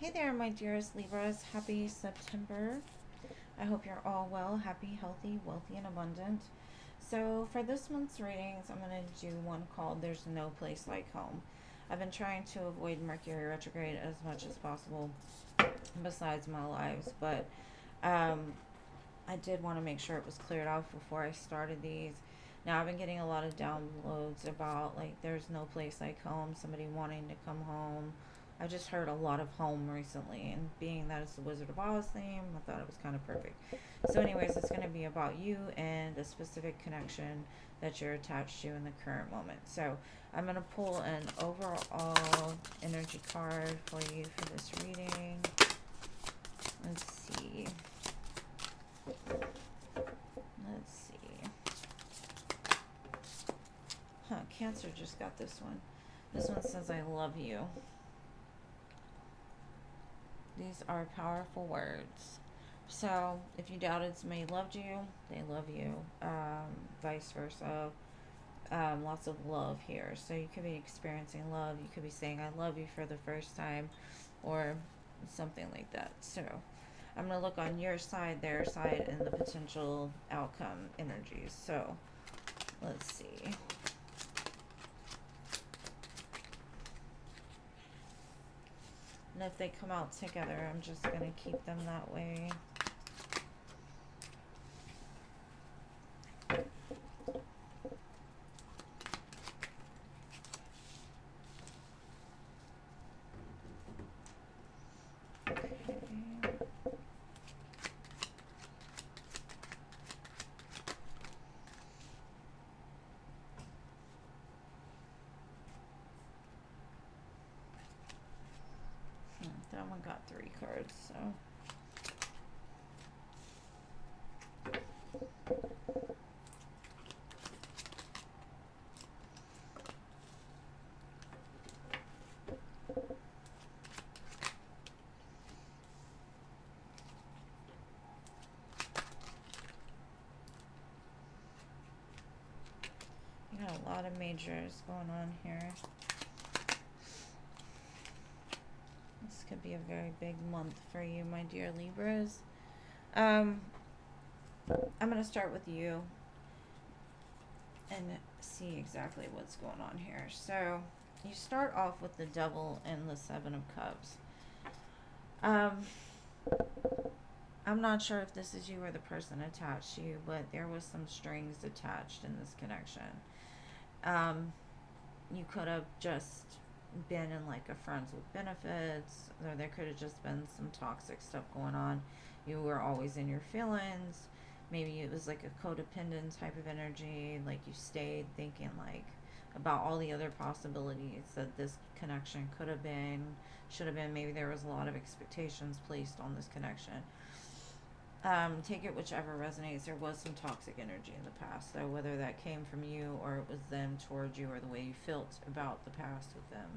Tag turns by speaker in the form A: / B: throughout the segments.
A: Hey there, my dearest Libras. Happy September. I hope you're all well, happy, healthy, wealthy, and abundant. So, for this month's readings, I'm going to do one called There's No Place Like Home. I've been trying to avoid Mercury retrograde as much as possible, besides my lives, but um, I did want to make sure it was cleared off before I started these. Now, I've been getting a lot of downloads about like there's no place like home, somebody wanting to come home. I just heard a lot of home recently, and being that it's the Wizard of Oz theme, I thought it was kind of perfect. So, anyways, it's going to be about you and a specific connection that you're attached to in the current moment. So, I'm going to pull an overall energy card for you for this reading. Let's see. Let's see. Cancer just got this one. This one says, I love you. These are powerful words. So, if you doubted somebody loved you, they love you. Vice versa. Lots of love here. So, you could be experiencing love. You could be saying, I love you for the first time, or something like that. So, I'm going to look on your side, their side, and the potential outcome energies. So, let's see. And if they come out together, I'm just going to keep them that way. That one got 3 cards, so. You got a lot of majors going on here. This could be a very big month for you, my dear Libras. I'm going to start with you and see exactly what's going on here. So, you start off with the Devil and the Seven of Cups. I'm not sure if this is you or the person attached to you, but there was some strings attached in this connection. You could have just been in like a friends with benefits, or there could have just been some toxic stuff going on. You were always in your feelings. Maybe it was like a codependent type of energy, like you stayed thinking like about all the other possibilities that this connection could have been, should have been. Maybe there was a lot of expectations placed on this connection. Take it whichever resonates. There was some toxic energy in the past, so whether that came from you or it was them towards you, or the way you felt about the past with them.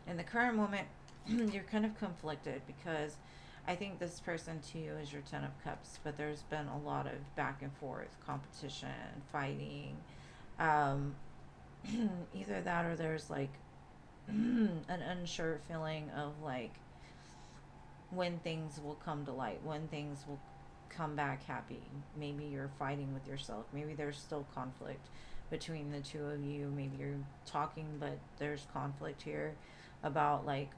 A: In the current moment, you're kind of conflicted because I think this person to you is your Ten of Cups, but there's been a lot of back and forth, competition, fighting. Um, Either that or there's like an unsure feeling of like when things will come to light, when things will come back happy. Maybe you're fighting with yourself. Maybe there's still conflict between the two of you. Maybe you're talking, but there's conflict here about like,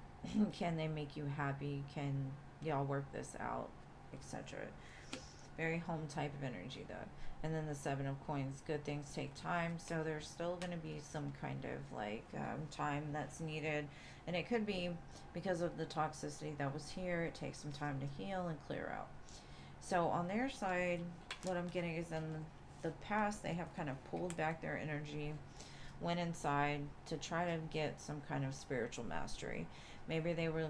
A: can they make you happy? Can y'all work this out, etc. Very home type of energy though. And then the Seven of Coins, good things take time, so there's still going to be some kind of like time that's needed, and it could be because of the toxicity that was here. It takes some time to heal and clear out. So on their side, what I'm getting is in the past they have kind of pulled back their energy, went inside to try to get some kind of spiritual mastery. Maybe they were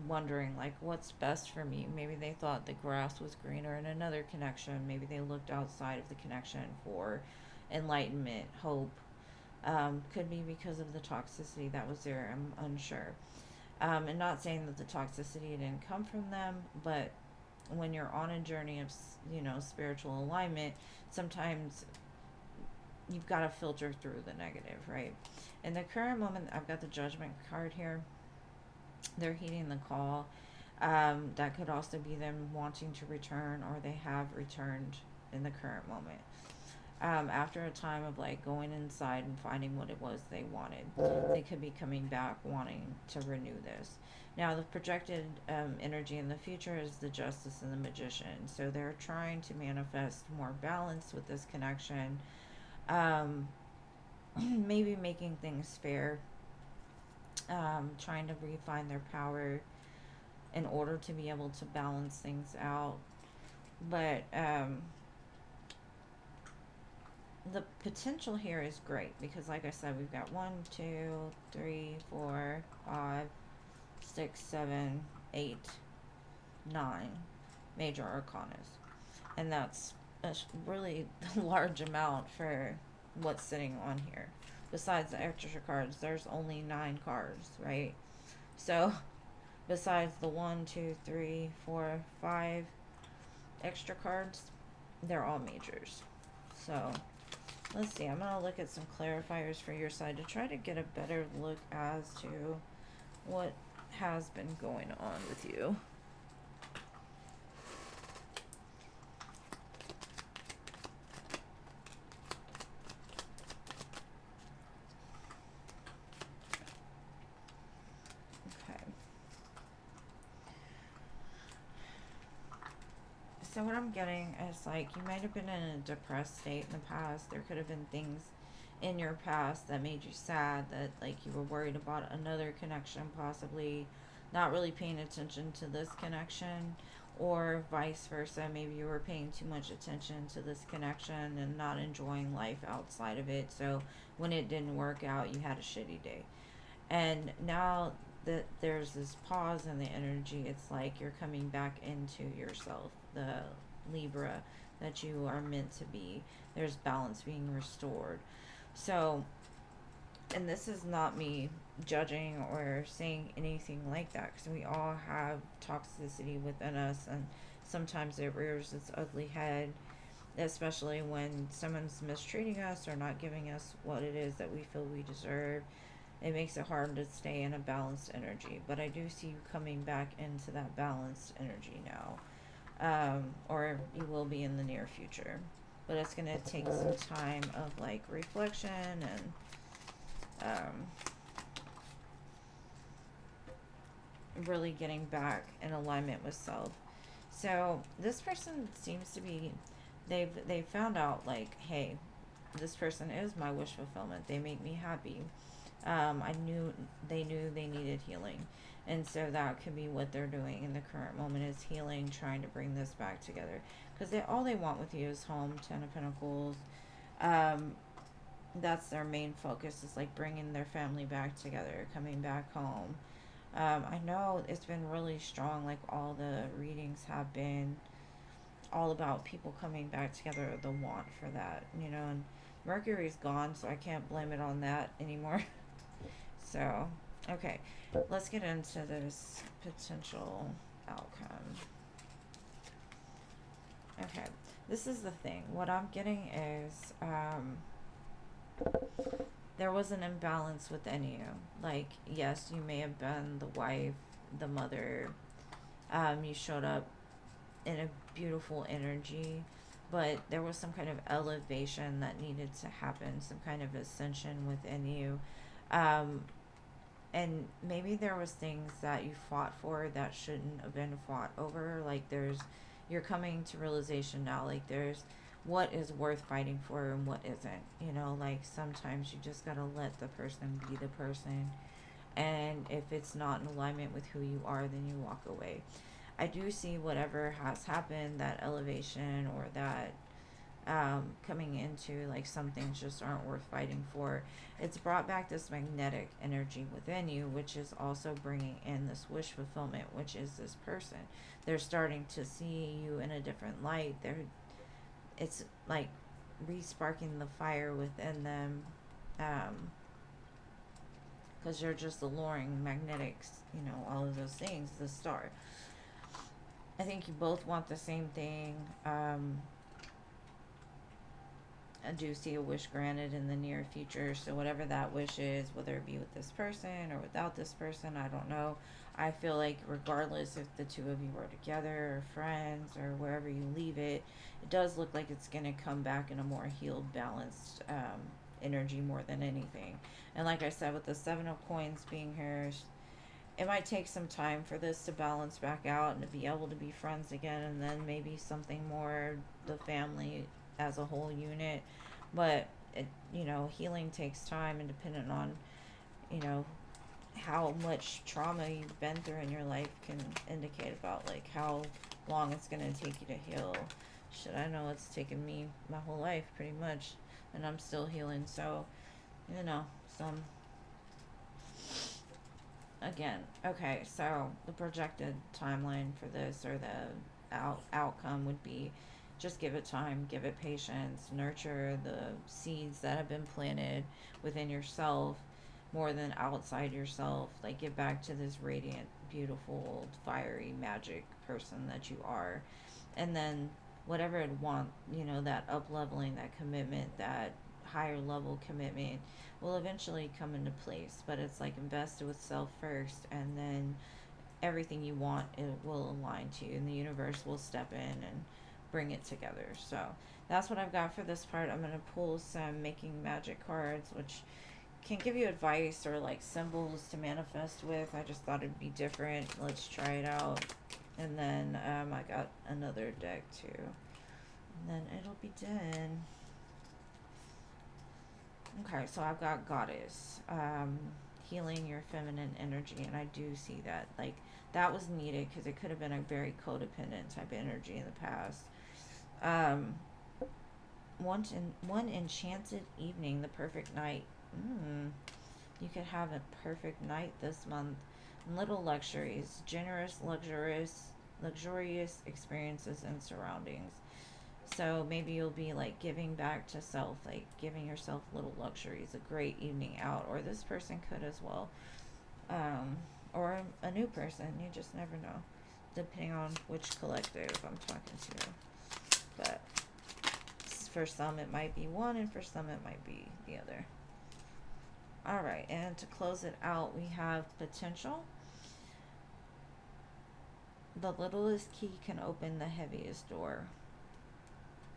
A: wondering like what's best for me. Maybe they thought the grass was greener in another connection. Maybe they looked outside of the connection for enlightenment, hope. Could be because of the toxicity that was there. I'm unsure. And not saying that the toxicity didn't come from them, but when you're on a journey of spiritual alignment, sometimes you've got to filter through the negative, right? In the current moment, I've got the Judgment card here. They're heeding the call. That could also be them wanting to return, or they have returned in the current moment. After a time of like going inside and finding what it was they wanted, they could be coming back wanting to renew this. Now, the projected energy in the future is the Justice and the Magician. So they're trying to manifest more balance with this connection. Um, Maybe making things fair, trying to refine their power in order to be able to balance things out. But the potential here is great because, like I said, we've got 1, 2, 3, 4, 5, 6, 7, 8, 9 major arcanas, and that's a really large amount for what's sitting on here. Besides the extra cards, there's only 9 cards, right? So, besides the 1, 2, 3, 4, 5 extra cards, they're all majors. So, let's see. I'm going to look at some clarifiers for your side to try to get a better look as to what has been going on with you. Okay. So what I'm getting is like you might have been in a depressed state in the past. There could have been things in your past that made you sad, that like you were worried about another connection, possibly not really paying attention to this connection, or vice versa. Maybe you were paying too much attention to this connection and not enjoying life outside of it. So when it didn't work out, you had a shitty day. And now that there's this pause in the energy, it's like you're coming back into yourself, the Libra that you are meant to be. There's balance being restored. So, and this is not me judging or saying anything like that, because we all have toxicity within us, and sometimes it rears its ugly head, especially when someone's mistreating us or not giving us what it is that we feel we deserve. It makes it hard to stay in a balanced energy. But I do see you coming back into that balanced energy now. Or you will be in the near future. But it's going to take some time of like reflection and really getting back in alignment with self. So this person seems to be, they've found out like, hey, this person is my wish fulfillment. They make me happy. I knew they needed healing, and so that could be what they're doing in the current moment is healing, trying to bring this back together. Because all they want with you is home, 10 of Pentacles. That's their main focus, is like bringing their family back together, coming back home. I know it's been really strong. Like all the readings have been all about people coming back together, the want for that, and Mercury's gone, so I can't blame it on that anymore. So, okay, let's get into this potential outcome. Okay, this is the thing. What I'm getting is there was an imbalance within you. Like, yes, you may have been the wife, the mother. You showed up in a beautiful energy, but there was some kind of elevation that needed to happen, some kind of ascension within you. And maybe there was things that you fought for that shouldn't have been fought over. Like you're coming to realization now, like there's what is worth fighting for and what isn't. Like sometimes you just gotta let the person be the person, and if it's not in alignment with who you are, then you walk away. I do see whatever has happened, that elevation or that coming into like some things just aren't worth fighting for. It's brought back this magnetic energy within you, which is also bringing in this wish fulfillment, which is this person. They're starting to see you in a different light. It's like re-sparking the fire within them, because you're just alluring, magnetics, all of those things, the star. I think you both want the same thing. I do see a wish granted in the near future. So whatever that wish is, whether it be with this person or without this person, I don't know. I feel like regardless if the two of you are together or friends or wherever you leave it, it does look like it's going to come back in a more healed, balanced energy more than anything. And like I said, with the Seven of Coins being here, it might take some time for this to balance back out and to be able to be friends again, and then maybe something more the family as a whole unit. But it, healing takes time, and depending on, you know, how much trauma you've been through in your life can indicate about like how long it's going to take you to heal. Shit, I know it's taken me my whole life pretty much, and I'm still healing. So, some again. Okay, so the projected timeline for this, or the outcome would be, just give it time, give it patience, nurture the seeds that have been planted within yourself more than outside yourself. Like, get back to this radiant, beautiful, fiery, magic person that you are. And then whatever it want, that up leveling, that commitment, that higher level commitment will eventually come into place. But it's like invest with self first, and then everything you want, it will align to you, and the universe will step in and bring it together. So that's what I've got for this part. I'm going to pull some making magic cards, which can give you advice or like symbols to manifest with. I just thought it'd be different. Let's try it out. And then I got another deck too. And then it'll be done. Okay, so I've got Goddess, healing your feminine energy, and I do see that. Like, that was needed because it could have been a very codependent type of energy in the past. Um, one enchanted evening, the perfect night. You could have a perfect night this month. Little luxuries, generous, luxurious experiences and surroundings. So maybe you'll be like giving back to self, like giving yourself little luxuries, a great evening out, or this person could as well. Or a new person, you just never know, depending on which collective I'm talking to. But for some it might be one, and for some it might be the other. All right, and to close it out, we have potential. The littlest key can open the heaviest door.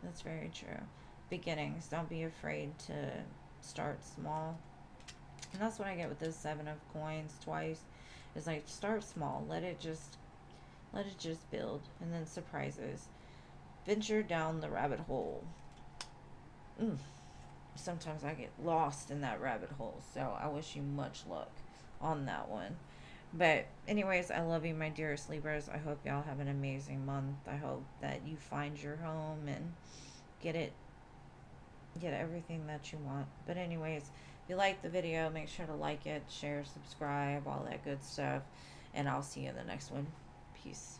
A: That's very true. Beginnings. Don't be afraid to start small. And that's what I get with this Seven of Coins twice. Is like, start small. Let it just build, and then surprises. Venture down the rabbit hole. Sometimes I get lost in that rabbit hole. So I wish you much luck on that one. But anyways, I love you, my dearest Libras. I hope y'all have an amazing month. I hope that you find your home and get everything that you want. But anyways, if you like the video, make sure to like it, share, subscribe, all that good stuff. And I'll see you in the next one. Peace.